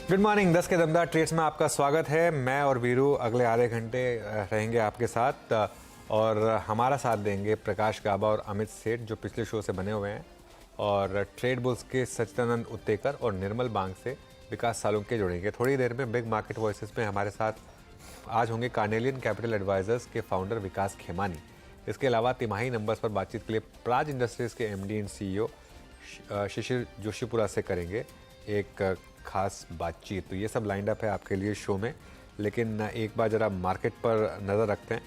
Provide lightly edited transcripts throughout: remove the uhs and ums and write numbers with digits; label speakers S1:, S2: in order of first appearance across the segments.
S1: Good morning. 10 के दमदार trades में आपका स्वागत है। मैं और वीरू अगले आधे घंटे रहेंगे आपके साथ और हमारा साथ देंगे प्रकाश गाबा और अमित सेठ जो पिछले शो से बने हुए हैं, और ट्रेड बुल्स के सच्चिदानंद उत्तेकर और निर्मल बांग से विकास सालुंके जुड़ेंगे। थोड़ी देर में बिग मार्केट वॉइसेस में हमारे साथ आज होंगे कार्नेलियन कैपिटल एडवाइजर्स के फाउंडर विकास खेमानी। इसके अलावा तिमाही नंबर्स पर बातचीत के लिए प्राज इंडस्ट्रीज के एमडी एंड सीईओ शिशिर जोशीपुरा से करेंगे एक खास बातचीत। तो ये सब लाइंड अप है आपके लिए शो में, लेकिन एक बार ज़रा मार्केट पर नज़र रखते हैं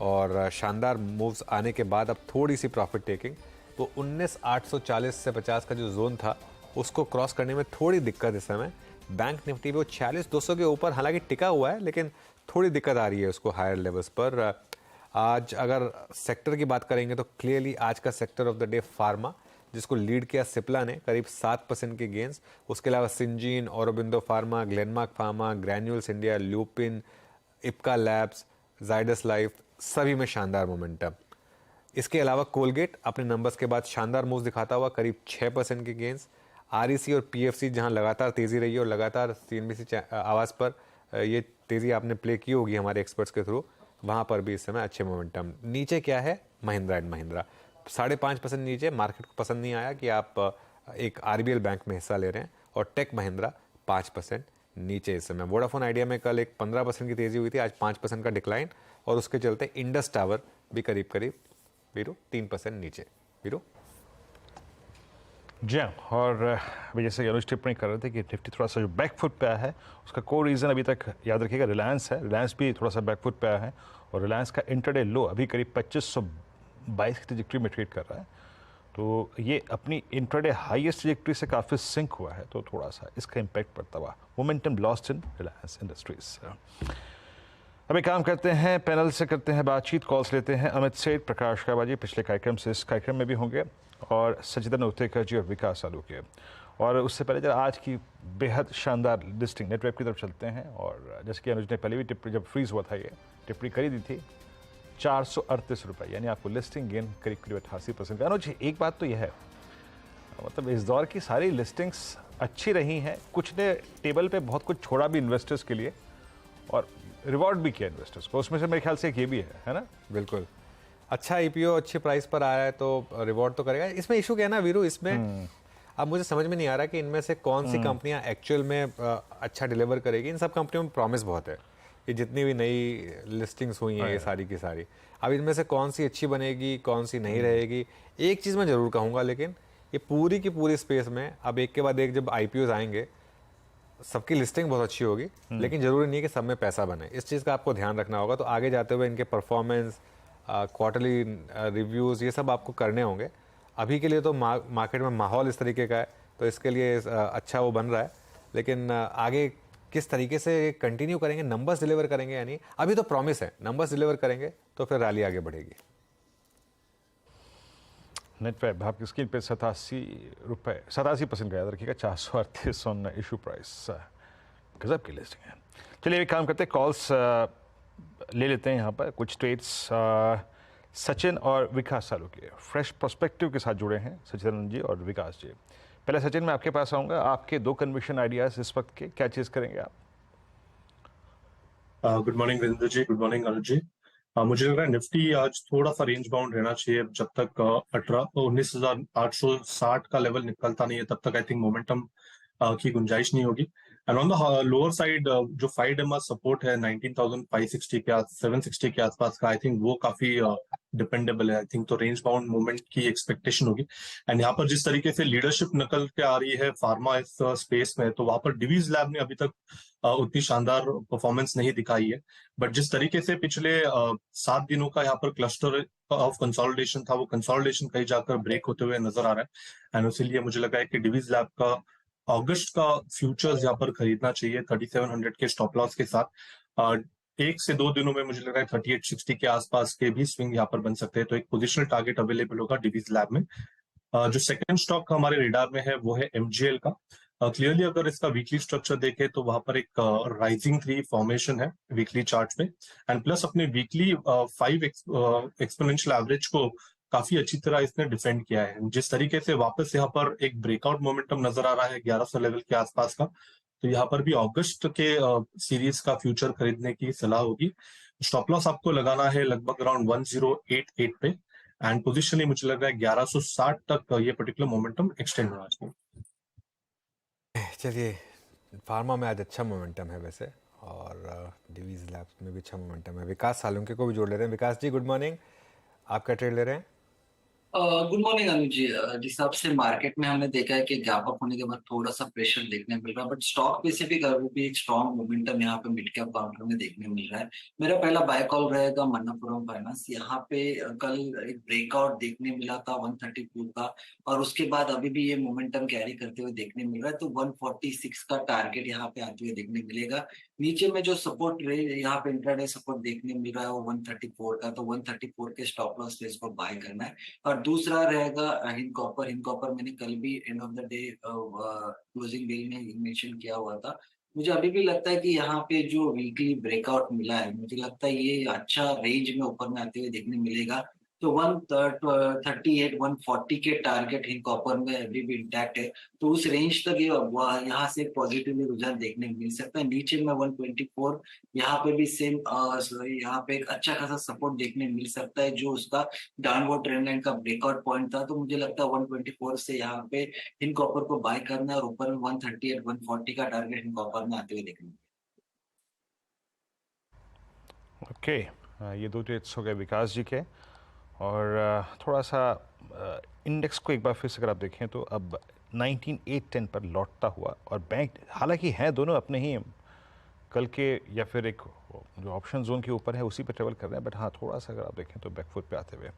S1: और शानदार मूव्स आने के बाद अब थोड़ी सी प्रॉफिट टेकिंग। तो 19,840 से 50 का जो जोन था उसको क्रॉस करने में थोड़ी दिक्कत इस समय। बैंक निफ्टी भी वो 46,200 के ऊपर हालांकि टिका हुआ है, लेकिन थोड़ी दिक्कत आ रही है उसको हायर लेवल्स पर। आज अगर सेक्टर की बात करेंगे तो क्लियरली आज का sector of the day pharma, जिसको लीड किया सिप्ला ने करीब 7% के गेंस। उसके अलावा Syngene, Aurobindo pharma, Glenmark pharma, granules India, lupin, Ipca labs, Zydus life, सभी में शानदार मोमेंटम। इसके अलावा कोलगेट अपने नंबर्स के बाद शानदार मूव दिखाता हुआ करीब 6% के गेंस। आरईसी और पीएफसी जहां लगातार तेजी रही है और लगातार सीएनबीसी आवाज़ पर ये तेजी आपने प्ले की होगी हमारे एक्सपर्ट्स के थ्रू, वहां पर भी इस समय अच्छे मोमेंटम। नीचे क्या है, महिंद्रा एंड महिंद्रा 5.5% नीचे। मार्केट को पसंद नहीं आया कि आप एक आरबीएल बैंक में हिस्सा ले रहे हैं। और टेक महिंद्रा 5% नीचे इस समय। वोडाफोन आइडिया में कल एक 15% की तेजी हुई थी, आज 5% का डिक्लाइन, और उसके चलते इंडस टावर भी करीब करीब 3% नीचे। वीरू
S2: जी हाँ, और अभी जैसे अनुज टिप्पणी कर रहे थे कि निफ्टी थोड़ा सा जो बैकफुट पे आया है, उसका कोई रीज़न अभी तक याद रखिएगा रिलायंस है। रिलायंस भी थोड़ा सा बैकफुट पे आया है और रिलायंस का इंटरडे लो अभी करीब 2522 की ट्रैजेक्टरी में ट्रेड कर रहा है। तो ये अपनी इंटरडे हाईएस्ट ट्रैजेक्टरी से काफ़ी सिंक हुआ है, तो थोड़ा सा इसका इम्पैक्ट पड़ता हुआ। Momentum lost in Reliance industries. अभी काम करते हैं, पैनल से करते हैं बातचीत, कॉल्स लेते हैं। अमित सेठ, प्रकाश काबाजी पिछले कार्यक्रम से इस कार्यक्रम में भी होंगे, और सच्चिदानंद उत्तेकर जी और विकास सालुंके। और उससे पहले जब आज की बेहद शानदार लिस्टिंग नेटवर्क की तरफ चलते हैं, और जैसे कि अनुज ने पहले भी टिप्पणी, जब फ्रीज हुआ था ये टिप्पणी करी दी थी, 438 रुपये, यानी आपको लिस्टिंग गेन करीब करीब 88% का। अनुज एक बात तो यह है, मतलब इस दौर की सारी लिस्टिंग्स अच्छी रही हैं, कुछ ने टेबल पे बहुत कुछ छोड़ा भी इन्वेस्टर्स के लिए और रिवॉर्ड भी किया इन्वेस्टर्स को। उसमें से मेरे ख्याल से एक ये भी है ना?
S1: बिल्कुल। अच्छा आईपीओ अच्छी प्राइस पर आया है तो रिवॉर्ड तो करेगा। इसमें इशू क्या है ना वीरू, इसमें अब मुझे समझ में नहीं आ रहा कि इनमें से कौन सी कंपनियां एक्चुअल में अच्छा डिलीवर करेगी। इन सब कंपनियों में प्रॉमिस बहुत है, ये जितनी भी नई लिस्टिंग्स हुई हैं ये सारी की सारी। अब इनमें से कौन सी अच्छी बनेगी, कौन सी नहीं रहेगी, एक चीज़ मैं ज़रूर कहूँगा, लेकिन ये पूरी की पूरी स्पेस में अब एक के बाद एक जब आईपीओज आएंगे, सबकी लिस्टिंग बहुत अच्छी होगी, लेकिन ज़रूरी नहीं कि सब में पैसा बने। इस चीज़ का आपको ध्यान रखना होगा। तो आगे जाते हुए इनके परफॉर्मेंस, क्वार्टरली रिव्यूज़, ये सब आपको करने होंगे। अभी के लिए तो मार्केट में माहौल इस तरीके का है, तो इसके लिए अच्छा वो बन रहा है, लेकिन आगे किस तरीके से कंटिन्यू करेंगे, नंबर्स डिलीवर करेंगे, यानी अभी तो प्रॉमिस है, नंबर्स डिलीवर करेंगे तो फिर रैली आगे बढ़ेगी।
S2: नेटवेब आपकी स्क्रीन पे 87% का याद रखिएगा, 438 ऑन इशू प्राइस। गजब की लिस्टिंग है। चलिए एक काम करते हैं, कॉल्स ले लेते हैं यहाँ पर कुछ ट्रेड्स। सचिन और विकास सालुंके फ्रेश पर्सपेक्टिव के साथ जुड़े हैं, सचिदानंद जी और विकास जी। पहले सचिन, मैं आपके पास आऊँगा, आपके 2 कन्विक्शन आइडियाज़ इस वक्त के, क्या चीज़ करेंगे आप?
S3: Good morning Virendra ji, good morning अनुज जी। मुझे लग रहा है निफ्टी आज थोड़ा सा रेंज बाउंड रहना चाहिए। जब तक 19,860 का लेवल निकलता नहीं है तब तक आई थिंक मोमेंटम की गुंजाइश नहीं होगी। And on the lower side जो 5 MA सपोर्ट है 19,560 के 760 के आसपास का, आई थिंक वो काफी डिपेंडेबल है। आई थिंक तो रेंज बाउंड मूवमेंट की एक्सपेक्टेशन होगी। एंड यहाँ पर जिस तरीके से लीडरशिप निकल के आ रही है फार्मा इस स्पेस में, तो वहां पर डिवीज लैब ने अभी तक उतनी शानदार परफॉर्मेंस नहीं दिखाई है। बट जिस तरीके से पिछले 7 दिनों का यहाँ पर क्लस्टर ऑफ कंसोलिडेशन था, वो कंसोलिडेशन कहीं जाकर ब्रेक होते हुए नजर आ रहा है। एंड इसीलिए मुझे लगा है कि डिवीज लैब का अगस्त का फ्यूचर्स यहाँ पर खरीदना चाहिए 3700 के स्टॉप लॉस के साथ। 1 से 2 दिनों में मुझे लग रहा है 3860 के आसपास के भी स्विंग यहाँ पर बन सकते हैं। तो एक पोजिशनल टारगेट अवेलेबल होगा डिवीज लैब में। जो सेकंड स्टॉक हमारे रेडार में है वो है एमजीएल का। क्लियरली अगर इसका वीकली स्ट्रक्चर देखें तो वहां पर एक राइजिंग 3 फॉर्मेशन है वीकली चार्ट में, एंड प्लस अपने वीकली 5 एक्सपोनेंशियल एवरेज को काफी अच्छी तरह इसने डिफेंड किया है। जिस तरीके से वापस यहाँ पर एक ब्रेकआउट मोमेंटम नजर आ रहा है 1100 लेवल के आसपास का, तो यहाँ पर भी अगस्त के सीरीज का फ्यूचर खरीदने की सलाह होगी। स्टॉप लॉस आपको लगाना है लगभग अराउंड 1088 पे, एंड पोजिशनली मुझे लग रहा है 1160 तक ये पर्टिकुलर मोमेंटम एक्सटेंड होना चाहिए।
S1: चलिए, फार्मा में आज अच्छा मोमेंटम है वैसे, और डिवीज लैब्स में भी अच्छा मोमेंटम है। विकास सालुंके को भी जोड़ ले रहे हैं। विकास जी गुड मॉर्निंग, आपका ट्रेड ले रहे हैं?
S4: गुड मॉर्निंग अनुज जी। जिस हिसाब से मार्केट में हमने देखा है कि गैप अप होने के बाद थोड़ा सा प्रेशर देखने मिल रहा है, बट स्टॉक पे से भी वो भी एक स्ट्रॉन्ग मोमेंटम यहाँ पे मिड कैप काउंटर में देखने मिल रहा है। मेरा पहला बाय कॉल रहेगा मन्नापुरम फाइनेंस। यहाँ पे कल एक ब्रेकआउट देखने मिला था 134 का, और उसके बाद अभी भी ये मोमेंटम कैरी करते हुए देखने मिल रहा है। तो 146 का टारगेट यहाँ पे आते हुए देखने मिलेगा। नीचे में जो सपोर्ट यहाँ पे इंट्राडे सपोर्ट देखने मिल रहा है वो 134 का, तो 134 के स्टॉप लॉस पे इसको बाय करना है। और दूसरा रहेगा हिंद कॉपर। हिंद कॉपर मैंने कल भी end of the day closing bell में मेंशन किया हुआ था। मुझे अभी भी लगता है कि यहाँ पे जो वीकली ब्रेकआउट मिला है, मुझे लगता है ये अच्छा रेंज में ऊपर में आते हुए देखने मिलेगा। तो 138 140 के टारगेट हिंद कॉपर में अभी भी इंटैक्ट है। तो उस रेंज तक यहाँ से पॉजिटिव रुझान देखने मिल सकता है। नीचे में 124 यहाँ पे भी सेम यहाँ पे एक अच्छा खासा सपोर्ट देखने मिल सकता है, जो उसका डाउनवर्ड ट्रेंड लाइन का ब्रेकआउट पॉइंट था। तो मुझे लगता है 124 से यहाँ पे हिंद कॉपर को बाय करना है, और ऊपर में 138 140 का टारगेट हिंद कॉपर में आते हुए देखना है।
S2: ओके, ये दो ट्रेड्स हो गए विकास जी के। और थोड़ा सा इंडेक्स को एक बार फिर से अगर आप देखें तो अब 19810 पर लौटता हुआ, और बैंक हालांकि हैं दोनों अपने ही कल के या फिर एक जो ऑप्शन जोन के ऊपर है उसी पर ट्रेवल कर रहे हैं, बट हाँ थोड़ा सा अगर आप देखें तो बैकफुट पे आते हुए।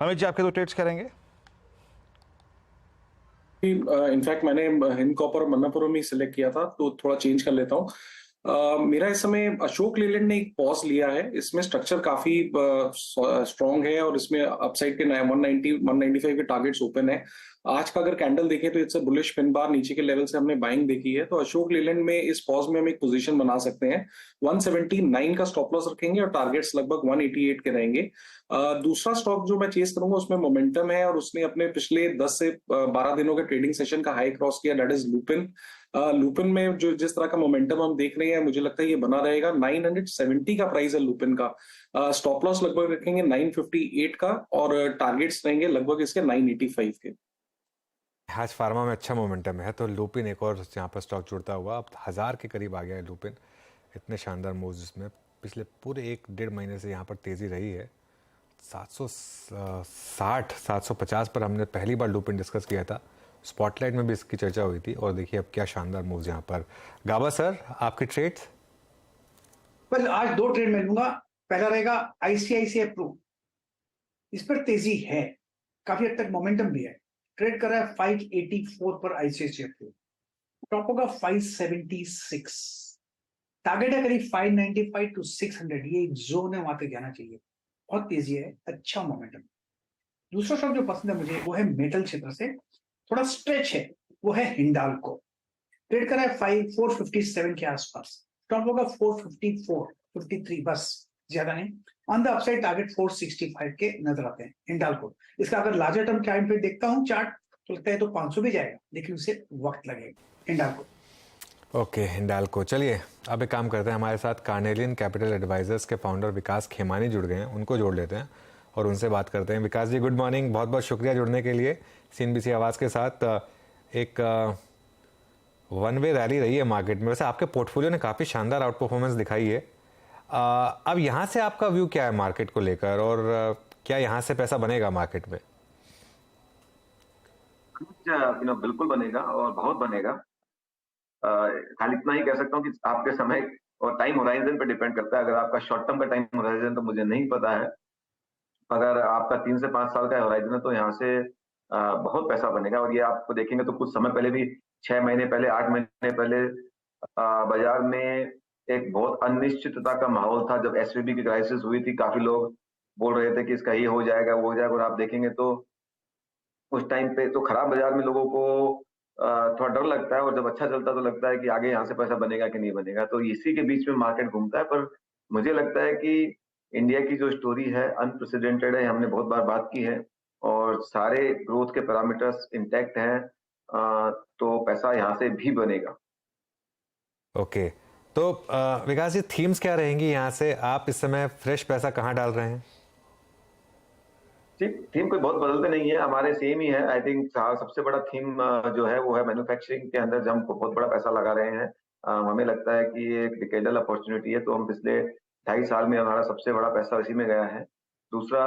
S2: अमित जी आपके दो ट्रेड्स करेंगे?
S5: इनफैक्ट मैंने हिंद कॉपर और मन्नापुरम ही सिलेक्ट किया था, तो थोड़ा चेंज कर लेता हूँ। मेरा इस समय अशोक लेलैंड ने एक पॉज लिया है। इसमें स्ट्रक्चर काफी स्ट्रॉन्ग है, और इसमें अपसाइड के 190 195 के टारगेट्स ओपन है। आज का अगर कैंडल देखें तो it's a bullish pin bar, नीचे के लेवल से हमने बाइंग देखी है। तो अशोक लेलैंड में इस पॉज में हम एक पोजीशन बना सकते हैं। 179 का स्टॉप लॉस रखेंगे और टारगेट्स लगभग 188 के रहेंगे। दूसरा स्टॉक जो मैं चेस करूंगा उसमें मोमेंटम है, और उसने अपने पिछले 10 से 12 दिनों के ट्रेडिंग सेशन का हाई क्रॉस किया, दैट इज लुपिन। लुपिन में जो जिस तरह का मोमेंटम हम देख रहे हैं, मुझे लगता है ये बना रहेगा। 970 का प्राइस है लुपिन का। स्टॉप लॉस लगभग रखेंगे 958 का, और टारगेट्स रहेंगे लगभग इसके 985 के।
S1: आज फार्मा में अच्छा मोमेंटम है, तो लुपिन एक और यहाँ पर स्टॉक जुड़ता हुआ अब 1000 के करीब आ गया है लुपिन। इतने शानदार मूव्स जिसमें पिछले पूरे 1-1.5 महीने से यहाँ पर तेज़ी रही है। 760 750 पर हमने पहली बार लुपिन डिस्कस किया था, स्पॉटलाइट में भी इसकी चर्चा हुई थी, और देखिए अब क्या शानदार मूव्स यहाँ पर। गाबा सर आपके ट्रेड्स?
S6: पर आज दो ट्रेड में लूंगा। पहला रहेगा आईसीआईसीआई प्रू। इस पर तेजी है, काफी हद तक मोमेंटम भी है। ट्रेड कर रहा है 584 पर आईसीआईसीआई प्रू। टॉप होगा 576, टारगेट है करीब 595 टू 600। ये एक जोन है, वहां तक जाना चाहिए। बहुत तेजी है, अच्छा मोमेंटम। दूसरा स्टॉक जो पसंद है मुझे वो है मेटल क्षेत्र से, थोड़ा स्ट्रेच है, वो है हिंडाल्को। ट्रेड कर रहा है 457 के आसपास। टॉप होगा 454 53, बस ज्यादा नहीं। ऑन द अपसाइड टारगेट 465 के नजर आते हैं हिंडाल्को। इसका अगर लार्जर टर्म टाइम पे देखता हूं चार्ट, तो लगता है तो 500 भी जाएगा, लेकिन उसे वक्त लगेगा हिंडाल्को।
S1: ओके, हिंडाल्को। चलिए अब एक काम करते हैं, हमारे साथ कार्नेलियन कैपिटल एडवाइजर्स के फाउंडर विकास खेमानी जुड़ गए हैं, उनको जोड़ लेते हैं और उनसे बात करते हैं। विकास जी गुड मॉर्निंग, बहुत बहुत शुक्रिया जुड़ने के लिए सीएनबीसी आवाज़ के साथ। एक वन वे रैली रही है मार्केट में, वैसे आपके पोर्टफोलियो ने काफ़ी शानदार आउट परफॉर्मेंस दिखाई है। अब यहाँ से आपका व्यू क्या है मार्केट को लेकर, और क्या यहाँ से पैसा बनेगा मार्केट में?
S7: बिल्कुल बनेगा और बहुत बनेगा। खाली इतना ही कह सकता हूँ कि आपके समय और टाइम होराइजन पे डिपेंड करता है। अगर आपका शॉर्ट टर्म का टाइम होराइजन तो मुझे नहीं पता है, अगर आपका 3 से 5 साल का होराइजन है तो यहाँ से बहुत पैसा बनेगा। और ये आपको देखेंगे तो कुछ समय पहले भी, 6 महीने पहले, 8 महीने पहले बाजार में एक बहुत अनिश्चितता का माहौल था। जब एसवीबी की क्राइसिस हुई थी, काफी लोग बोल रहे थे कि इसका ये हो जाएगा वो हो जाएगा, और आप देखेंगे तो उस टाइम पे तो खराब बाजार में लोगों को थोड़ा डर लगता है, और जब अच्छा चलता तो लगता है कि आगे यहाँ से पैसा बनेगा कि नहीं बनेगा। तो इसी के बीच में मार्केट घूमता है। पर मुझे लगता है कि इंडिया की जो स्टोरी है अनप्रेसिडेंटेड है, हमने बहुत बार बात की है, और सारे ग्रोथ के पैरामीटर्स इंटैक्ट हैं, तो पैसा यहाँ से भी बनेगा।
S1: ओके, तो विकास जी, थीम्स क्या रहेंगी यहाँ से? आप इस समय फ्रेश पैसा कहाँ डाल रहे हैं?
S7: जी, थीम कोई बहुत बदलते नहीं है, हमारे सेम ही है। आई थिंक सबसे बड़ा थीम जो है वो है मैन्युफैक्चरिंग के अंदर, जब हम बहुत बड़ा पैसा लगा रहे हैं। हमें लगता है कि ये एक डिकेडल अपॉर्चुनिटी है, तो हम पिछले 2.5 साल में हमारा सबसे बड़ा पैसा इसी में गया है। दूसरा,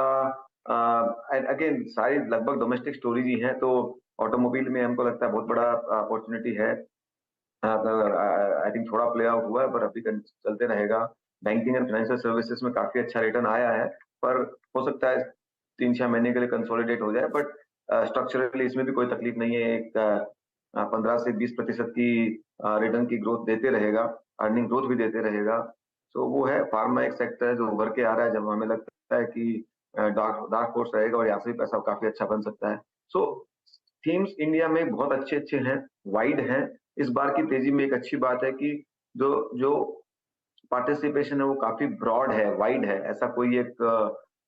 S7: अगेन सारी लगभग डोमेस्टिक स्टोरीज ही हैं, तो ऑटोमोबाइल में हमको लगता है बहुत बड़ा अपॉर्चुनिटी है। आई थिंक थोड़ा प्ले आउट हुआ है, पर अभी चलते रहेगा। बैंकिंग एंड फाइनेंशियल सर्विसेज में काफी अच्छा रिटर्न आया है, पर हो सकता है 3-6 महीने के लिए कंसोलिडेट हो जाए, बट स्ट्रक्चरली इसमें भी कोई तकलीफ नहीं है। एक 15 से 20% की रिटर्न की ग्रोथ देते रहेगा, अर्निंग ग्रोथ भी देते रहेगा। तो वो है, फार्मा एक सेक्टर है जो उभर के आ रहा है, जब हमें लगता है कि डार्क फोर्स रहेगा और यहाँ से भी पैसा काफी अच्छा बन सकता है। सो थीम्स इंडिया में बहुत अच्छे अच्छे हैं, वाइड हैं। इस बार की तेजी में एक अच्छी बात है कि जो पार्टिसिपेशन है वो काफी ब्रॉड है, वाइड है। ऐसा कोई एक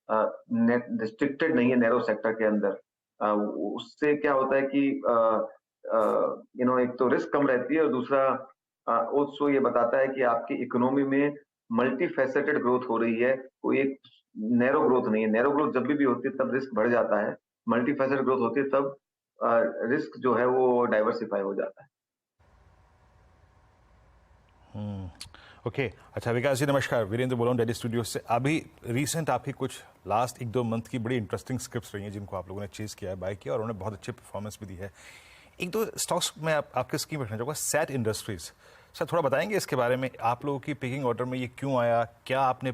S7: रिस्ट्रिक्टेड नहीं है नैरो सेक्टर के अंदर। उससे क्या होता है कि एक तो रिस्क कम रहती है, और दूसरा ऑल्सो ये बताता है कि आपकी इकोनॉमी में मल्टी फैसेटेड ग्रोथ हो रही है, कोई एक नैरो ग्रोथ नहीं है। नैरो ग्रोथ जब भी होती है तब रिस्क बढ़ जाता है, मल्टी फैसेटेड ग्रोथ होती है तब रिस्क जो है वो डाइवर्सिफाई हो जाता है।
S2: ओके, अच्छा विकास जी नमस्कार, वीरेंद्र बोल रहा हूँ दिल्ली स्टूडियो से। अभी रिसेंट आपकी कुछ लास्ट 1-2 मंथ की बड़ी इंटरेस्टिंग स्क्रिप्ट्स रही हैं जिनको आप लोगों ने चेज किया है, बाय किया, और उन्होंने बहुत अच्छी परफॉर्मेंस भी दी है। 1-2 स्टॉक्स में आपके स्कीम रखना चाहूँगा। सैट इंडस्ट्रीज, सर थोड़ा बताएंगे इसके बारे में, आप लोगों की पिकिंग ऑर्डर में ये क्यों आया, क्या आपने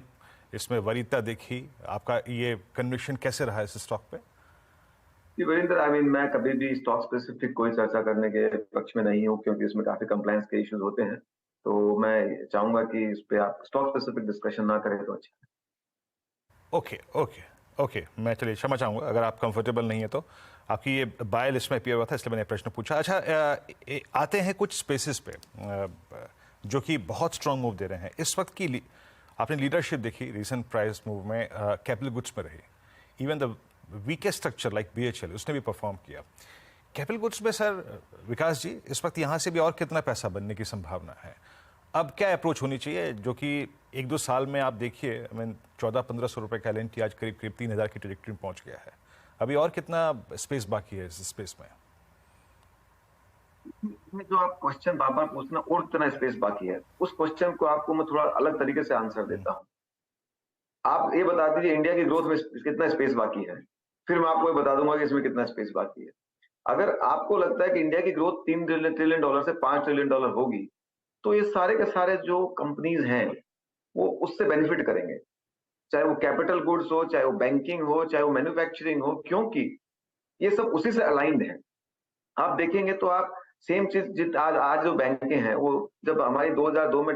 S2: इसमें वरीयता देखी, आपका ये कन्विक्शन कैसे रहा इस स्टॉक पे?
S7: जी वीरेंद्र, मैं कभी भी स्टॉक स्पेसिफिक कोई चर्चा करने के पक्ष में नहीं हूँ, क्योंकि इसमें काफी कंप्लायंस के इश्यूज होते हैं। तो मैं चाहूंगा कि इस पे आप स्टॉक स्पेसिफिक डिस्कशन ना करें तो अच्छा।
S2: ओके, मैं चलिए क्षमा चाहूँगा अगर आप कंफर्टेबल नहीं है तो। आपकी ये बाय लिस्ट में अपीयर हुआ था, इसलिए मैंने प्रश्न पूछा। अच्छा, आते हैं कुछ स्पेसिस पे जो कि बहुत स्ट्रांग मूव दे रहे हैं इस वक्त की। आपने लीडरशिप देखी रिसेंट प्राइस मूव में, कैपिटल गुड्स में रही। Even the weakest structure like BHL उसने भी परफॉर्म किया। कैपिटल गुड्स में सर विकास जी इस वक्त यहाँ से भी और कितना पैसा बनने की संभावना है? अब क्या अप्रोच होनी चाहिए, जो कि 1-2 साल में आप देखिए 1400-1500 रुपए का LNT आज करीब 3000 की ट्रेजेक्टरी में पहुंच गया है। अभी और कितना स्पेस बाकी है इस स्पेस में?
S7: जो आप क्वेश्चन बार बार पूछना, और कितना स्पेस बाकी है, उस क्वेश्चन को आपको मैं थोड़ा अलग तरीके से आंसर देता हूँ। आप ये बता दीजिए इंडिया की ग्रोथ में कितना स्पेस बाकी है, फिर मैं आपको ये बता दूंगा कि इसमें कितना स्पेस बाकी है। अगर आपको लगता है कि इंडिया की ग्रोथ $3 ट्रिलियन से $5 ट्रिलियन होगी, तो ये सारे के सारे जो कंपनीज हैं वो उससे बेनिफिट करेंगे, चाहे वो कैपिटल गुड्स हो, चाहे वो बैंकिंग हो, चाहे वो मैन्युफैक्चरिंग हो, क्योंकि ये सब उसी से अलाइंड है। आप देखेंगे तो आप सेम चीज आज जो बैंकें हैं वो जब हमारी 2002 में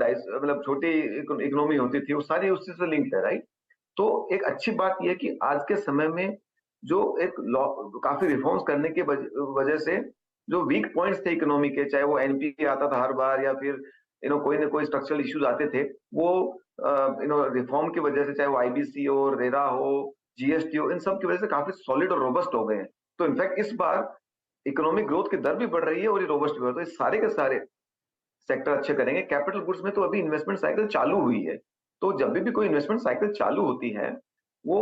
S7: छोटी इकोनॉमी होती थी, वो सारी उसी से लिंक्ड है, राइट। तो एक अच्छी बात यह कि आज के समय में जो एक काफी रिफॉर्म्स करने की वजह से जो वीक पॉइंट्स थे इकोनॉमी के, चाहे वो एनपीए आता था हर बार या फिर कोई ना कोई स्ट्रक्चरल इश्यूज आते थे, वो रिफॉर्म की वजह से, चाहे वो आईबीसी हो, रेरा हो, जीएसटी हो, इन सब की वजह से काफी सॉलिड और रोबस्ट हो गए हैं। तो इनफैक्ट इस बार इकोनॉमिक ग्रोथ की दर भी बढ़ रही है और ये रोबस्ट भी हो रहा है, तो ये सारे के सारे सेक्टर अच्छे करेंगे। कैपिटल गुड्स में तो अभी इन्वेस्टमेंट साइकिल चालू हुई है, तो जब भी कोई इन्वेस्टमेंट साइकिल चालू होती है वो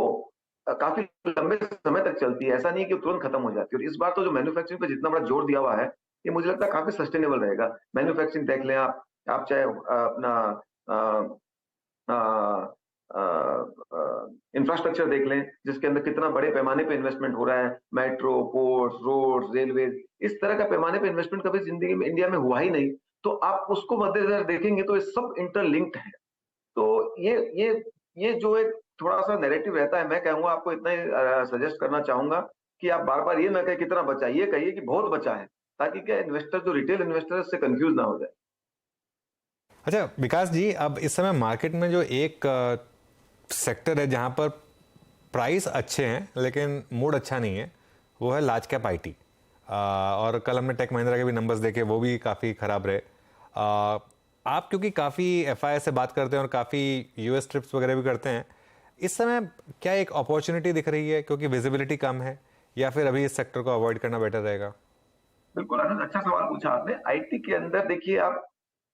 S7: काफी लंबे समय तक चलती है, ऐसा नहीं कि तुरंत खत्म हो जाती है। और इस बार तो जो मैन्युफैक्चरिंग पे जितना बड़ा जोर दिया हुआ है, ये मुझे लगता है काफी सस्टेनेबल रहेगा। मैन्युफैक्चरिंग देख लें आप चाहे अपना इंफ्रास्ट्रक्चर देख लें, जिसके अंदर कितना बड़े पैमाने पे इन्वेस्टमेंट हो रहा है, मेट्रो, पोर्ट्स, रोड्स, रेलवे, इस तरह का पैमाने पे इन्वेस्टमेंट कभी जिंदगी में इंडिया में हुआ ही नहीं। तो आप उसको मद्देनजर देखेंगे तो ये सब इंटरलिंक्ड है। तो ये जो एक थोड़ा सा नैरेटिव रहता है, मैं कहूंगा आपको इतना ही सजेस्ट करना चाहूंगा कि आप बार बार ये ना कहें कितना बचा, ये कहिए कि बहुत बचा है, ताकि क्या इन्वेस्टर जो रिटेल इन्वेस्टर है उससे कंफ्यूज ना हो जाए।
S1: अच्छा विकास जी, अब इस समय मार्केट में जो एक सेक्टर है जहां पर प्राइस अच्छे हैं लेकिन मूड अच्छा नहीं है, वो है लार्ज कैप आईटी। और कल हमने टेक महिंद्रा के भी नंबर्स देखे, वो भी काफ़ी ख़राब रहे। आप क्योंकि काफ़ी एफआई से बात करते हैं और काफ़ी यूएस ट्रिप्स वगैरह भी करते हैं, इस समय क्या एक अपॉर्चुनिटी दिख रही है क्योंकि विजिबिलिटी कम है, या फिर अभी इस सेक्टर को अवॉइड करना बेटर रहेगा?
S7: बिल्कुल अच्छा सवाल पूछा आपने। आईटी के अंदर देखिए आप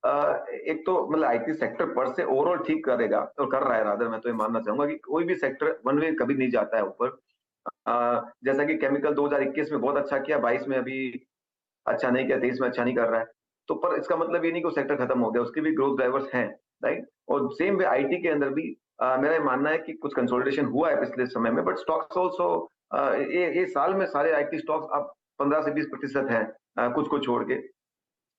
S7: एक तो मतलब आईटी सेक्टर पर से ओवरऑल ठीक करेगा और कर रहा है, रादर मैं तो ये मानना चाहूंगा कि कोई भी सेक्टर वन वे कभी नहीं जाता है ऊपर। जैसा कि केमिकल 2021 में बहुत अच्छा किया, 22 में अभी अच्छा नहीं किया, 23 में अच्छा नहीं कर रहा है, तो पर इसका मतलब ये नहीं कि वो सेक्टर खत्म हो गया, उसके भी ग्रोथ ड्राइवर्स हैं, राइट। और सेम वे आईटी के अंदर भी मेरा ये मानना है कि कुछ कंसोलिडेशन हुआ है पिछले समय में, बट स्टॉक्स ऑल्सो ये साल में सारे आईटी स्टॉक्स अब 15 से 20% है कुछ को छोड़ के।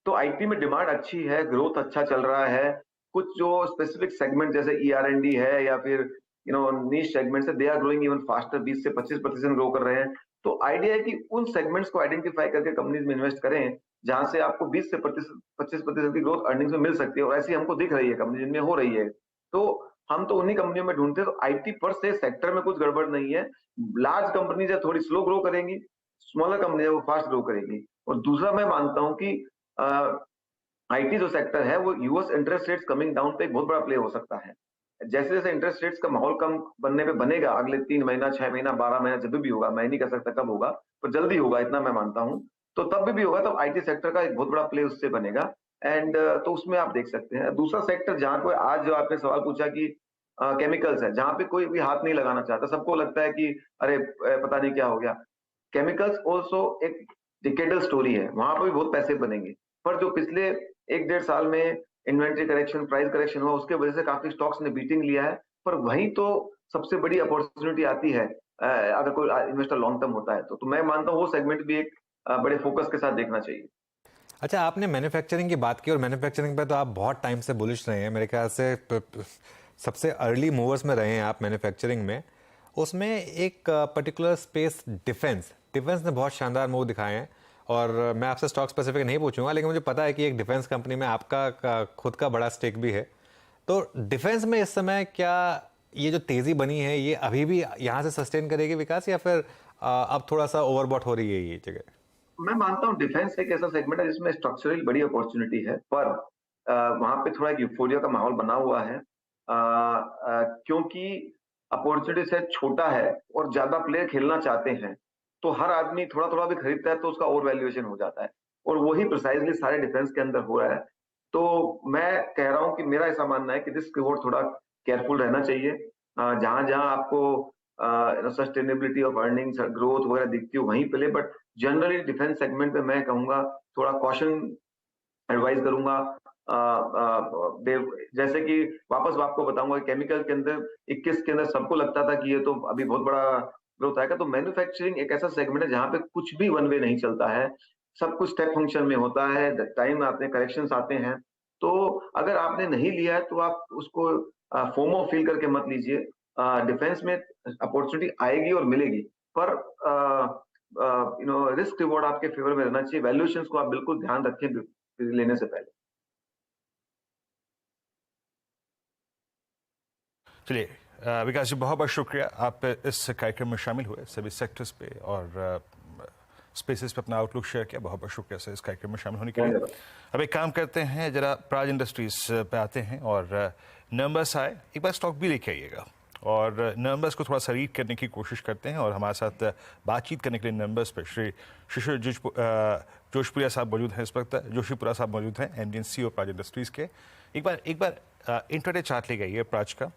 S7: तो आईटी में डिमांड अच्छी है, ग्रोथ अच्छा चल रहा है। कुछ जो स्पेसिफिक सेगमेंट जैसे ER&D है या फिर नीश सेगमेंट्स है, they are growing even faster, 20 से 25% ग्रो कर रहे हैं। तो आइडिया है कि उन सेगमेंट्स को आइडेंटिफाई करके कंपनीज में इन्वेस्ट करें जहां से आपको 20 से 25% की ग्रोथ अर्निंग्स में मिल सकती है, और ऐसी हमको दिख रही है कंपनी जिनमें हो रही है। तो हम तो उन्हीं कंपनियों में ढूंढते हैं। तो आईटी पर से सेक्टर में कुछ गड़बड़ नहीं है। लार्ज कंपनीज है थोड़ी स्लो ग्रो करेंगी, स्मॉलर कंपनी है वो फास्ट ग्रो करेगी। और दूसरा मैं मानता हूं कि आईटी जो सेक्टर है वो US interest rates coming down पे एक बहुत बड़ा प्ले हो सकता है। जैसे जैसे इंटरेस्ट रेट्स का माहौल कम बनने पे बनेगा, अगले 3 महीना, 6 महीना, 12 महीना, जब भी होगा, मैं नहीं कह सकता कब होगा, पर जल्दी होगा इतना मैं मानता हूं। तो तब भी होगा, तब आईटी सेक्टर का एक बहुत बड़ा प्ले उससे बनेगा। एंड तो उसमें आप देख सकते हैं। दूसरा सेक्टर जहां पे आज जो आपने सवाल पूछा कि केमिकल्स है, जहां पे कोई भी हाथ नहीं लगाना चाहता, सबको लगता है कि अरे पता नहीं क्या हो गया। केमिकल्स ऑल्सो एक डिकेडल स्टोरी है, वहां पर भी बहुत पैसे बनेंगे। पर जो पिछले 1-1.5 साल में इन्वेंट्री करेक्शन, प्राइस करेक्शन हुआ, उसके वजह से काफी स्टॉक्स ने बीटिंग लिया है। पर वहीं तो सबसे बड़ी अपॉर्चुनिटी आती है अगर कोई इन्वेस्टर लॉन्ग टर्म होता है तो मैं मानता हूँ वो सेगमेंट भी एक बड़े फोकस के साथ देखना चाहिए।
S1: अच्छा, आपने मैन्युफैक्चरिंग की बात की और मैन्युफैक्चरिंग पे तो आप बहुत टाइम से बुलिश रहे हैं, मेरे ख्याल से सबसे अर्ली मूवर्स में रहे हैं आप मैन्युफैक्चरिंग में। उसमें एक पर्टिकुलर स्पेस डिफेंस ने बहुत शानदार मूव दिखाए हैं। और मैं आपसे स्टॉक स्पेसिफिक नहीं पूछूंगा, लेकिन मुझे पता है कि एक डिफेंस कंपनी में आपका खुद का बड़ा स्टेक भी है। तो डिफेंस में इस समय क्या ये जो तेज़ी बनी है ये अभी भी यहाँ से सस्टेन करेगी विकास, या फिर अब थोड़ा सा ओवरबॉट हो रही है ये जगह?
S7: मैं मानता हूँ डिफेंस एक ऐसा सेगमेंट है जिसमें स्ट्रक्चरल बड़ी अपॉर्चुनिटी है, पर वहां पे थोड़ा एक यूफोरिया का माहौल बना हुआ है, क्योंकि अपॉर्चुनिटी सेट छोटा है और ज्यादा प्लेयर खेलना चाहते हैं, तो हर आदमी थोड़ा थोड़ा भी खरीदता है तो उसका ओवर वैल्यूएशन हो जाता है, और वही प्रिसाइजली सारे डिफेंस के अंदर हो रहा है। तो मैं कह रहा हूं कि मेरा ऐसा मानना है कि रिस्क रिवॉर्ड थोड़ा केयरफुल रहना चाहिए। जहां जहां आपको सस्टेनेबिलिटी ऑफ अर्निंग्स, ग्रोथ वगैरह दिखती हो वहीं पे ले, बट जनरली डिफेंस सेगमेंट में मैं कहूंगा थोड़ा कॉशन एडवाइस करूंगा। जैसे कि वापस आपको बताऊंगा कि केमिकल के अंदर 21 के अंदर सबको लगता था कि ये तो अभी बहुत बड़ा ग्रोथ आएगा। तो मैन्युफैक्चरिंग एक ऐसा सेगमेंट है जहां पे कुछ भी वन वे नहीं चलता है, सब कुछ स्टेप फंक्शन में होता है, टाइम आते हैं, करेक्शंस आते हैं। तो अगर आपने नहीं लिया है तो आप उसको फोमो फील करके मत लीजिए। डिफेंस में अपॉर्चुनिटी आएगी और मिलेगी, पर रिस्क रिवॉर्ड आपके फेवर में रहना चाहिए। वैल्यूएशंस को आप बिल्कुल ध्यान रखें लेने से पहले।
S2: चलिए विकास जी, बहुत बहुत शुक्रिया, आप इस कार्यक्रम में शामिल हुए, सभी सेक्टर्स पे और स्पेसेस पे अपना आउटलुक शेयर किया। बहुत बहुत शुक्रिया सर इस कार्यक्रम में शामिल होने के लिए। अब एक काम करते हैं, जरा प्राज इंडस्ट्रीज पे आते हैं और नंबर्स आए, एक बार स्टॉक भी लेके आइएगा और नंबर्स को थोड़ा सा रीड करने की कोशिश करते हैं। और हमारे साथ बातचीत करने के लिए नंबर्स पे श्री शिशिर जोशपुरिया साहब मौजूद हैं, इस वक्त जोशीपुरा साहब मौजूद हैं, MD & CEO प्राज इंडस्ट्रीज़ के। एक बार इंटरडे चार्ट ले गई प्राज का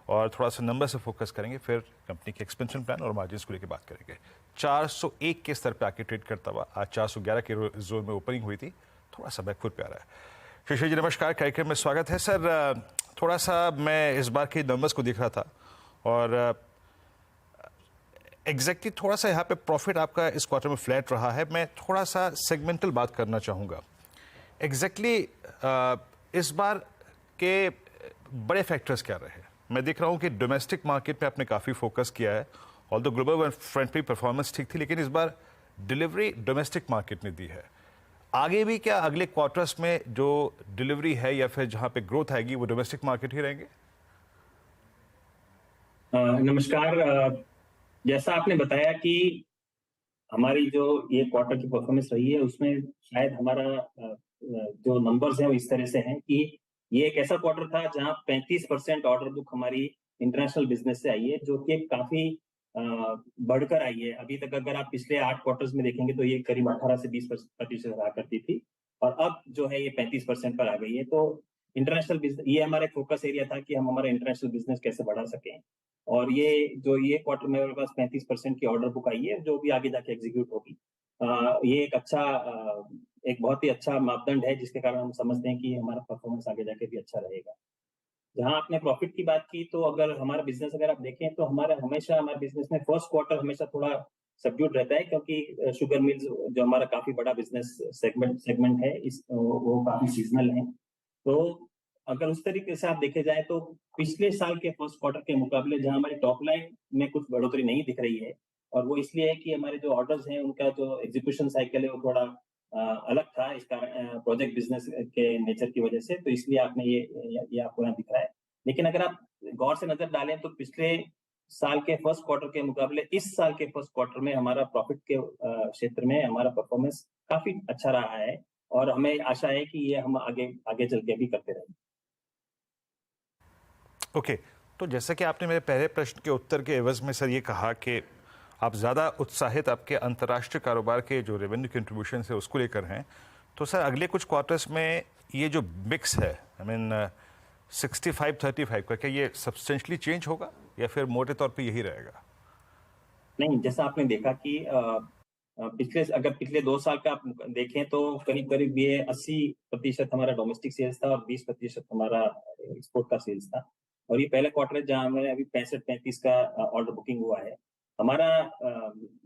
S2: और थोड़ा सा नंबर से फोकस करेंगे, फिर कंपनी के एक्सपेंशन प्लान और मार्जिन को लेकर बात करेंगे। 401 के स्तर पर आके ट्रेड करता हुआ आज 411 के जोन में ओपनिंग हुई थी, थोड़ा सा बैकफुट पे आ रहा है। शिशिर जी नमस्कार, कार्यक्रम में स्वागत है सर। थोड़ा सा मैं इस बार के नंबर्स को देख रहा था और एग्जैक्टली थोड़ा सा यहाँ पे प्रॉफिट आपका इस क्वार्टर में फ्लैट रहा है। मैं थोड़ा सा सेगमेंटल बात करना चाहूँगा। एग्जैक्टली इस बार के बड़े फैक्टर्स क्या रहे? मैं देख रहा हूँ कि डोमेस्टिक मार्केट पे आपने काफ़ी फोकस किया है, ऑल्दो ग्लोबल फ्रंट पे परफॉर्मेंस ठीक थी, लेकिन इस बार डिलीवरी डोमेस्टिक मार्केट ने दी है। आगे भी क्या अगले क्वार्टर्स में जो डिलीवरी है या फिर जहाँ पे ग्रोथ आएगी वो डोमेस्टिक मार्केट ही रहेंगे?
S8: नमस्कार। जैसा आपने बताया कि हमारी जो ये क्वार्टर की परफॉर्मेंस रही है उसमें शायद हमारा जो नंबर्स हैं वो इस तरह से हैं कि ये एक ऐसा क्वार्टर था जहां 35% ऑर्डर बुक हमारी इंटरनेशनल बिजनेस से आई है, जो कि काफी बढ़कर आई है। अभी तक अगर आप पिछले 8 क्वार्टर्स में देखेंगे तो ये करीब 18 से 20% रहा करती थी। और अब जो है ये 35% पर आ गई है। तो इंटरनेशनल बिजनेस, ये हमारा फोकस एरिया था कि हम हमारा इंटरनेशनल बिजनेस कैसे बढ़ा सकें, और ये क्वार्टर में मेरे पास 35% की ऑर्डर बुक आई है जो भी आगे जाके एग्जीक्यूट होगी। ये एक बहुत ही अच्छा मापदंड है जिसके कारण हम समझते हैं कि हमारा परफॉर्मेंस आगे जाके भी अच्छा रहेगा। जहां आपने प्रॉफिट की बात की, तो अगर हमारा बिजनेस अगर आप देखें तो हमारे बिजनेस में फर्स्ट क्वार्टर हमेशा थोड़ा सबड्यूट रहता है, क्योंकि शुगर मिल्स जो हमारा काफी बड़ा बिजनेस सेगमेंट है, वो काफी सीजनल है। तो अगर उस तरीके से आप देखे जाए तो पिछले साल के फर्स्ट क्वार्टर के मुकाबले जहां हमारी टॉप लाइन में कुछ बढ़ोतरी नहीं दिख रही है, और वो इसलिए है कि हमारे जो ऑर्डर्स हैं उनका जो एग्जीक्यूशन साइकिल है वो थोड़ा अलग था, इस कारण प्रोजेक्ट बिजनेस के नेचर की वजह से, तो इसलिए आपने ये आपको यहाँ दिख रहा है। लेकिन अगर आप गौर से नजर डालें तो पिछले साल के फर्स्ट क्वार्टर के मुकाबले इस साल के फर्स्ट क्वार्टर में हमारा प्रॉफिट के क्षेत्र में हमारा परफॉर्मेंस काफी अच्छा रहा है, और हमें आशा है कि ये हम आगे चल के भी करते रहेंगे।
S2: ओके, तो जैसा कि आपने मेरे पहले प्रश्न के उत्तर के एवज में सर ये कहा कि आप ज़्यादा उत्साहित आपके अंतर्राष्ट्रीय कारोबार के जो रेवेन्यू कंट्रीब्यूशन है उसको लेकर हैं, तो सर अगले कुछ क्वार्टर्स में ये जो मिक्स है, आई मीन 65-35 का, क्या ये सब्सटेंशियली चेंज होगा या फिर मोटे तौर पे यही रहेगा?
S8: नहीं, जैसा आपने देखा कि पिछले 2 साल का आप देखें तो करीब ये 80% हमारा डोमेस्टिक सेल्स था और 20% हमारा एक्सपोर्ट का सेल्स था, और ये पहला क्वार्टर है जहां हमें अभी 65-35 का ऑर्डर बुकिंग हुआ है। हमारा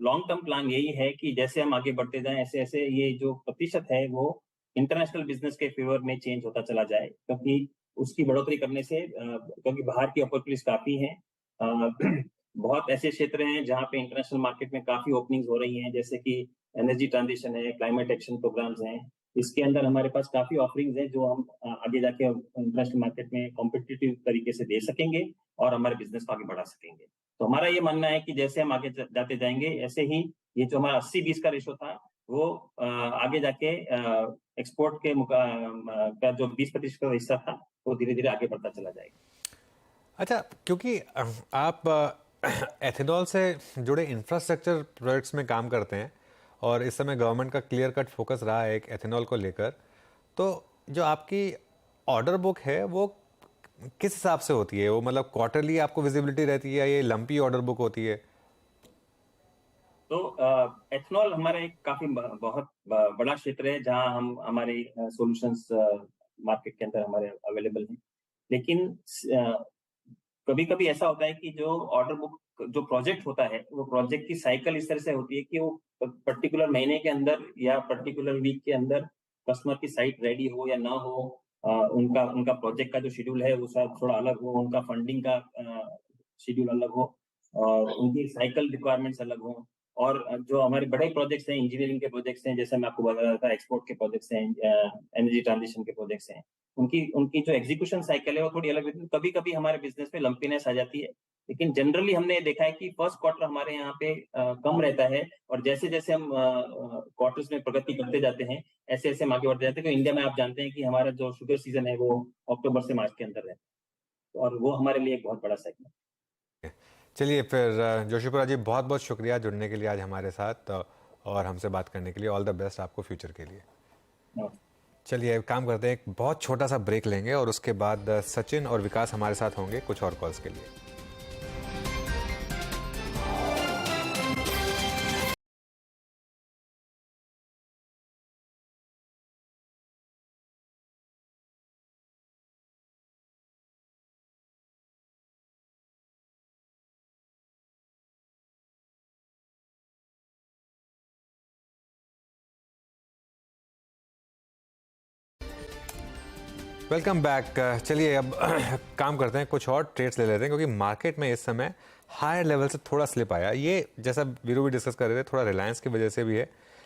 S8: लॉन्ग टर्म प्लान यही है कि जैसे हम आगे बढ़ते जाएं ऐसे ऐसे ये जो प्रतिशत है वो इंटरनेशनल बिजनेस के फेवर में चेंज होता चला जाए, क्योंकि उसकी बढ़ोतरी करने से क्योंकि बाहर की अपॉर्चुनिटीज काफी हैं। बहुत ऐसे क्षेत्र हैं जहाँ पे इंटरनेशनल मार्केट में काफी ओपनिंग्स हो रही हैं, जैसे कि एनर्जी ट्रांजिशन है, क्लाइमेट एक्शन प्रोग्राम्स हैं। इसके अंदर हमारे पास काफी ऑफरिंग्स हैं जो हम आगे जाके इंटरनेशनल मार्केट में कॉम्पिटिटिव तरीके से दे सकेंगे और हमारे बिजनेस को आगे बढ़ा सकेंगे। तो हमारा ये मानना है कि जैसे हम आगे जाते जाएंगे ऐसे ही ये जो हमारा 80-20 का रेशो था वो आगे जाके एक्सपोर्ट का जो 20% का हिस्सा था वो धीरे धीरे आगे बढ़ता चला जाएगा।
S1: अच्छा, क्योंकि आप एथेनॉल से जुड़े इंफ्रास्ट्रक्चर प्रोजेक्ट्स में काम करते हैं और इस समय गवर्नमेंट का क्लियर कट फोकस रहा है एक एथेनॉल को लेकर, तो जो आपकी ऑर्डर बुक है वो किस हिसाब से होती है? वो मतलब क्वार्टरली आपको विजिबिलिटी रहती है या ये लंपी ऑर्डर बुक होती है?
S8: तो एथेनॉल हमारा एक काफी बहुत बड़ा क्षेत्र है जहां हम हमारे सॉल्यूशंस मार्केट के अंदर हमारे अवेलेबल हैं, लेकिन कभी कभी ऐसा होता है कि जो ऑर्डर बुक जो प्रोजेक्ट होता है वो प्रोजेक्ट की साइकिल इस तरह से होती है कि वो पर्टिकुलर महीने के अंदर या पर्टिकुलर वीक के अंदर कस्टमर की साइट रेडी हो या ना हो, उनका प्रोजेक्ट का जो शेड्यूल है वो शायद थोड़ा अलग हो, उनका फंडिंग का शेड्यूल अलग हो और उनकी साइकिल रिक्वायरमेंट्स अलग हो, और जो हमारे बड़े प्रोजेक्ट्स हैं, इंजीनियरिंग के प्रोजेक्ट्स हैं, जैसे मैं आपको बता रहा था, एक्सपोर्ट के प्रोजेक्ट्स हैं, एनर्जी ट्रांजिशन के प्रोजेक्ट्स हैं, उनकी जो एग्जीक्यूशन साइकिल है वो थोड़ी अलग है। कभी कभी हमारे बिजनेस में लंपीनेस आ जाती है, लेकिन जनरली हमने देखा है कि फर्स्ट क्वार्टर हमारे यहाँ पे कम रहता है, और जैसे जैसे हम क्वार्टर्स में प्रगति करते जाते हैं ऐसे ऐसे हम आगे बढ़ते जाते हैं। तो इंडिया में आप जानते हैं कि हमारा जो शुगर सीजन है वो अक्टूबर से मार्च के अंदर रहता है, और वो हमारे लिए एक बहुत बड़ा सेगमेंट।
S1: चलिए फिर जोशीपुरा जी, बहुत बहुत शुक्रिया जुड़ने के लिए आज हमारे साथ और हमसे बात करने के लिए। ऑल द बेस्ट आपको फ्यूचर के लिए। चलिए काम करते हैं, एक बहुत छोटा सा ब्रेक लेंगे और उसके बाद सचिन और विकास हमारे साथ होंगे कुछ और कॉल्स के लिए। Welcome back. चलिए अब काम करते हैं, कुछ और ट्रेड्स ले लेते हैं क्योंकि मार्केट में इस समय हायर लेवल से थोड़ा स्लिप आया। ये जैसा वीरू भी डिस्कस कर रहे थे, थोड़ा रिलायंस की वजह से भी है,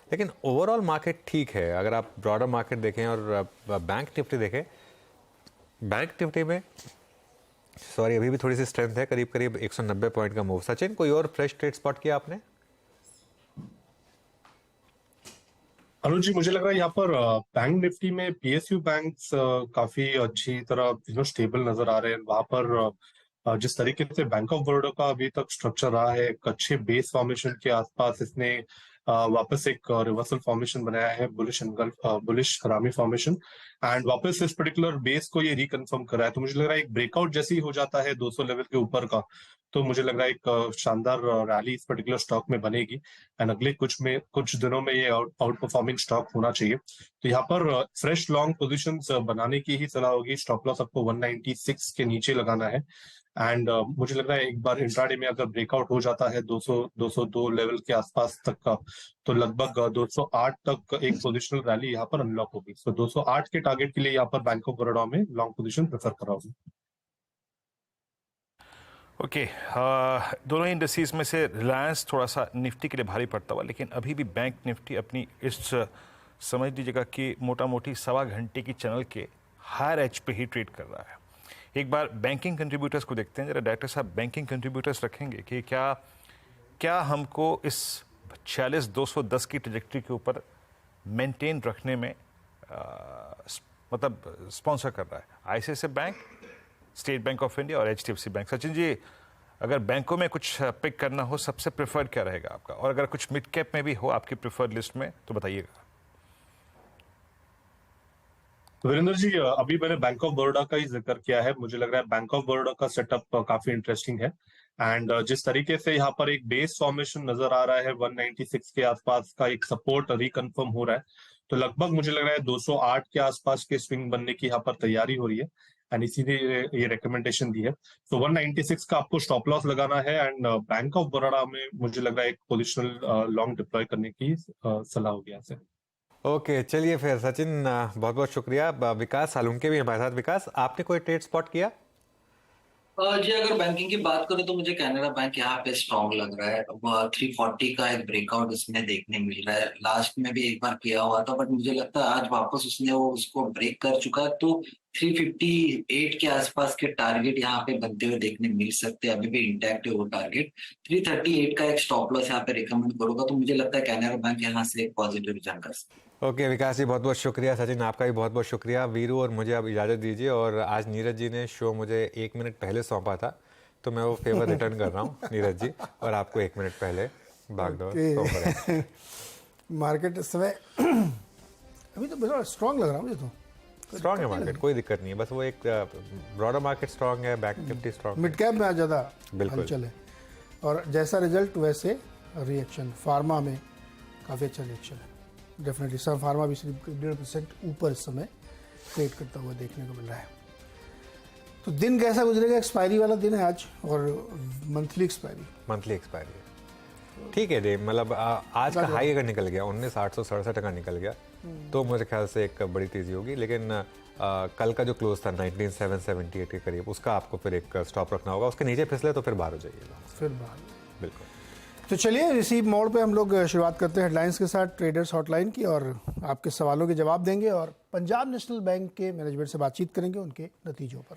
S1: लेकिन ओवरऑल मार्केट ठीक है। अगर आप ब्रॉडर मार्केट देखें और बैंक निफ्टी देखें, बैंक निफ्टी में अभी भी थोड़ी सी स्ट्रेंथ है, करीब करीब 190 पॉइंट का मूव। सचिन, कोई और फ्रेश ट्रेड स्पॉट किया आपने?
S3: अनुज जी, मुझे लग रहा है यहाँ पर बैंक निफ्टी में पीएसयू बैंक्स काफी अच्छी तरह स्टेबल नजर आ रहे हैं। वहां पर जिस तरीके से बैंक ऑफ बड़ौदा का अभी तक स्ट्रक्चर रहा है, एक अच्छे बेस फॉर्मेशन के आसपास इसने वापस एक रिवर्सल फॉर्मेशन बनाया है, बुलिश हरामी फॉर्मेशन, एंड वापस इस पर्टिकुलर बेस को ये रिकन्फर्म करा है। तो मुझे लग रहा है एक ब्रेकआउट जैसी हो जाता है 200 लेवल के ऊपर का, तो मुझे लग रहा है एक शानदार रैली इस पर्टिकुलर स्टॉक में बनेगी, एंड अगले कुछ दिनों में ये आउट परफॉर्मिंग स्टॉक होना चाहिए। तो यहाँ पर फ्रेश लॉन्ग पोजीशंस बनाने की ही सलाह होगी। स्टॉप लॉस आपको 196 के नीचे लगाना है, एंड मुझे लग रहा है एक बार इंट्राडे में अगर ब्रेकआउट हो जाता है 202 लेवल के आसपास तक का, तो लगभग 208 तक एक पोजिशनल रैली यहाँ पर अनलॉक होगी। तो 208 के टारगेट के लिए यहाँ पर बैंक ऑफ बड़ौदा में लॉन्ग पोजीशन प्रेफर कराओगे।
S2: ओके, दोनों ही इंडस्ट्रीज में से रिलायंस थोड़ा सा निफ्टी के लिए भारी पड़ता हुआ, लेकिन अभी भी बैंक निफ्टी अपनी इस समझ लीजिएगा कि मोटा मोटी 1.25 घंटे की चैनल के हायर एज पे ही ट्रेड कर रहा है। एक बार बैंकिंग कंट्रीब्यूटर्स को देखते हैं जरा। डायरेक्टर साहब, बैंकिंग कंट्रीब्यूटर्स रखेंगे कि क्या हमको इस 46,210 की ट्रैजेक्टरी के ऊपर मेंटेन रखने में मतलब स्पॉन्सर कर रहा है ICICI bank, state bank of India और एचडीएफसी बैंक। सचिन जी, अगर बैंकों में कुछ पिक करना हो, सबसे प्रेफर्ड क्या रहेगा आपका? और अगर कुछ मिड कैप में भी हो आपकी प्रेफर्ड लिस्ट में तो बताइएगा।
S3: वीरेंद्र जी, अभी मैंने बैंक ऑफ बड़ौदा का ही जिक्र किया है। मुझे लग रहा है बैंक ऑफ बड़ौदा का सेटअप काफी इंटरेस्टिंग है, एंड जिस तरीके से यहाँ पर एक बेस फॉर्मेशन नजर आ रहा है 196 के आसपास का एक सपोर्ट रिकन्फर्म हो रहा है, तो लगभग मुझे लग रहा है 208 के आसपास के स्विंग बनने की यहाँ पर तैयारी हो रही है, एंड इसीलिए ये रिकमेंडेशन दी है। तो 196 का आपको स्टॉप लॉस लगाना है, एंड बैंक ऑफ बड़ौदा में मुझे लग रहा है एक पोजिशनल लॉन्ग डिप्लॉय करने की सलाह होगी यहाँ से।
S1: ओके, चलिए फिर सचिन, बहुत बहुत शुक्रिया। विकास सालुंके भी हमारे साथ। विकास, आपने कोई ट्रेड स्पॉट किया?
S4: जी, अगर बैंकिंग की बात करें तो मुझे कैनरा बैंक यहाँ पे स्ट्रॉन्ग लग रहा है। 340 का एक ब्रेकआउट इसमें देखने मिल रहा है। लास्ट में भी एक बार किया हुआ था, बट मुझे लगता है आज वापस उसने उसको ब्रेक कर चुका है, तो 358 के आसपास के टारगेट यहाँ पे बनते हुए देखने मिल सकते हैं। अभी भी इंटैक्ट है वो टारगेट। 338 का एक स्टॉप लॉस यहाँ पे रिकमेंड करूंगा, तो मुझे लगता है कैनरा बैंक यहाँ से एक पॉजिटिव रिटर्न कर सकता है।
S1: ओके विकास जी, बहुत बहुत शुक्रिया। सचिन, आपका भी बहुत बहुत शुक्रिया। वीरू और मुझे अब इजाज़त दीजिए। और आज नीरज जी ने शो मुझे 1 मिनट पहले सौंपा था, तो मैं वो फेवर रिटर्न कर रहा हूँ नीरज जी, और आपको 1 मिनट पहले भागदौड़ सौंप रहा है।
S9: मार्केट इस समय अभी तो बड़ा स्ट्रॉन्ग लग रहा है मुझे। तो
S1: स्ट्रॉन्ग है मार्केट, कोई दिक्कत नहीं है। बस वो एक ब्रॉडर मार्केट स्ट्रॉन्ग है, bank Nifty strong,
S9: mid cap में आज ज़्यादा
S1: बिल्कुल
S9: हलचल है, और जैसा रिजल्ट वैसे रिएक्शन। फार्मा में काफ़ी अच्छा रिएक्शन है डेफिनेटली। सब फार्मा भी सिर्फ 1.5% ऊपर इस समय ट्रेड करता हुआ देखने को मिल रहा है। तो दिन कैसा गुजरेगा? एक्सपायरी वाला दिन है आज, और मंथली एक्सपायरी है। ठीक है जी, मतलब आज का हाई अगर निकल गया 19,867 का निकल गया, तो मेरे ख्याल से एक बड़ी तेज़ी होगी। लेकिन कल का जो क्लोज था 19,778 के करीब, उसका आपको फिर एक स्टॉप रखना होगा। उसके नीचे फिसले तो फिर बाहर हो जाइएगा। फिर बाहर,
S1: बिल्कुल।
S9: तो चलिए इसी मोड़ पे हम लोग शुरुआत करते हैं हेडलाइंस के साथ ट्रेडर्स हॉटलाइन की, और आपके सवालों के जवाब देंगे और पंजाब नेशनल बैंक के मैनेजमेंट से बातचीत करेंगे उनके नतीजों पर।